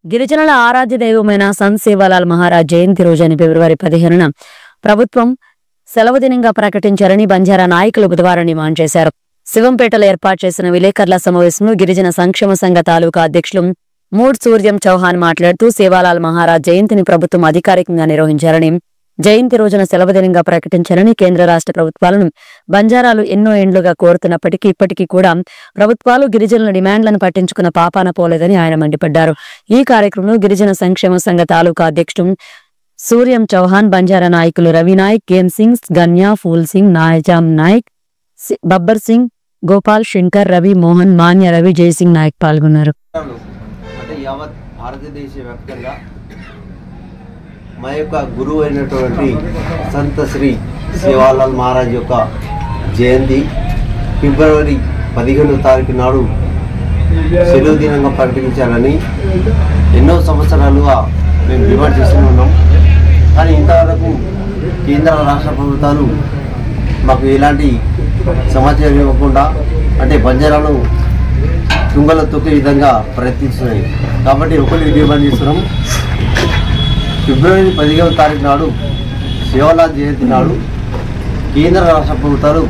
గిరిజనుల ఆరాధ్య దైవమైన సంత్ సేవాలాల్ మహారాజ్ జయంతి రోజైన ఫిబ్రవరి 15న ప్రభుత్వం సెలవు దినంగా ప్రకటించారని బంజారా నాయకులు బుధవారం డిమాండ్ చేశారు. శివంపేటలో ఏర్పాటు చేసిన విలేకరుల సమావేశంలో గిరిజన సంక్షేమ సంఘ తాలూకా అధ్యక్షులు మూడ్ సూర్యం చౌహాన్ మాట్లాడుతూ సేవాలాల్ మహారాజ్ జయంతిని ప్రభుత్వం అధికారికంగా నిర్వహించారని, జయంతి రోజున సెలవు దినంగా ప్రకటించారని, కేంద్ర రాష్ట్ర ప్రభుత్వాలను బంజారాలు ఎన్నో ఏండ్లుగా కోరుతున్నప్పటికీ ఇప్పటికీ కూడా ప్రభుత్వాలు గిరిజనుల డిమాండ్లను పట్టించుకున్న పాపాన పోలేదని ఆయన మండిపడ్డారు. ఈ కార్యక్రమంలో గిరిజన సంక్షేమ సంఘ తాలూకా అధ్యక్షుడు సూర్యం చౌహాన్, బంజారా నాయకులు రవి నాయక్, గేమ్ సింగ్, గన్యా, ఫూల్ సింగ్, నాయజాం నాయక్, బబ్బర్ సింగ్, గోపాల్, శంకర్, రవి, మోహన్, మాన్య రవి, జయసింగ్ నాయక్ పాల్గొన్నారు. యావత్ భారతదేశ వ్యాప్తంగా మా యొక్క గురువు అయినటువంటి సంత శ్రీ సేవాలాల్ మహారాజ్ యొక్క జయంతి ఫిబ్రవరి 15వ తారీఖు నాడు సెలవు దినంగా ప్రకటించాలని ఎన్నో సంవత్సరాలుగా మేము డిమాండ్ చేస్తున్నాం. కానీ ఇంతవరకు కేంద్ర రాష్ట్ర ప్రభుత్వాలు మాకు ఎలాంటి సమాచారం ఇవ్వకుండా, అంటే బంజారాను తుంగలో తొక్కే విధంగా ప్రయత్నిస్తున్నాయి. కాబట్టి ఒకటి డిమాండ్ చేస్తున్నాం, ఫిబ్రవరి 15వ తారీఖు నాడు సేవాలాల్ జయంతి నాడు కేంద్ర రాష్ట్ర ప్రభుత్వాలు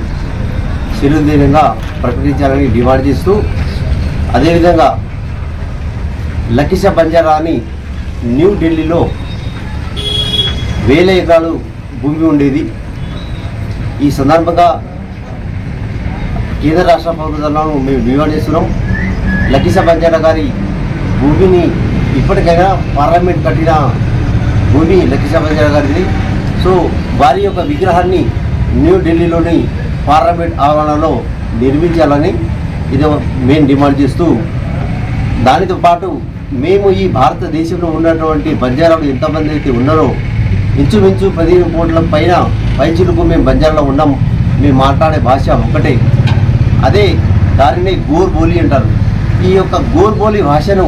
సెలవు దినంగా ప్రకటించాలని డిమాండ్ చేస్తూ, అదేవిధంగా లఖీషా బంజారా అని న్యూఢిల్లీలో 1000 ఎకరాలు భూమి ఉండేది. ఈ సందర్భంగా కేంద్ర రాష్ట్ర ప్రభుత్వాలను మేము డిమాండ్ చేస్తున్నాం, లఖీషా బంజారా గారి భూమిని ఇప్పటికైనా పార్లమెంట్ కట్టిన భూమి లఖీషా బంజారా గారిని, సో వారి యొక్క విగ్రహాన్ని న్యూఢిల్లీలోని పార్లమెంట్ ఆవరణలో నిర్మించాలని ఇది మేము డిమాండ్ చేస్తూ, దానితో పాటు మేము ఈ భారతదేశంలో ఉన్నటువంటి బంజారాలు ఎంతమంది అయితే ఉన్నారో ఇంచుమించు 15 కోట్ల పైన పైచిలుకు మేము బంజారాలో ఉన్నాం. మేము మాట్లాడే భాష ఒకటే, అదే దానిని గోర్ బోలి అంటారు. ఈ యొక్క గోర్ బోలి భాషను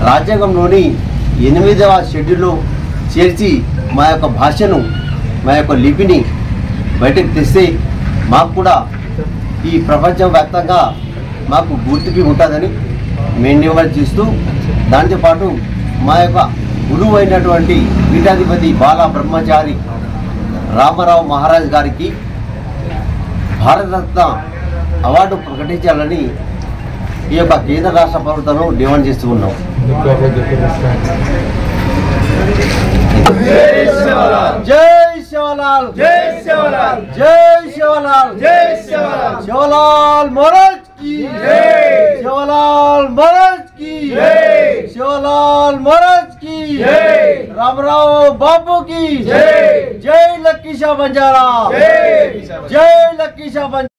రాజ్యాంగంలోని 8వ షెడ్యూల్లో చేర్చి మా యొక్క భాషను, మా యొక్క లిపిని బయటకు తెస్తే మాకు కూడా ఈ ప్రపంచవ్యాప్తంగా మాకు గుర్తింపు ఉంటుందని మేము డిమాండ్ చేస్తూ, దాంతో పాటు మా యొక్క గురువు అయినటువంటి పీఠాధిపతి బాలా బ్రహ్మచారి రామారావు మహారాజ్ గారికి భారతరత్న అవార్డు ప్రకటించాలని ఈ యొక్క కేంద్ర రాష్ట్ర ప్రభుత్వం డిమాండ్ చేస్తూ ఉన్నాం. జై సేవాలాల్, జై సేవాలాల్, జై సేవాలాల్, జై సేవాలాల్, జై సేవాలాల్, సేవాలాల్ మహారాజ్ की जय, సేవాలాల్ మహారాజ్ की जय, సేవాలాల్ మహారాజ్ की जय, रामराव बापू की जय, जय लखीशा बंजारा, जय लखीशा बंजारा.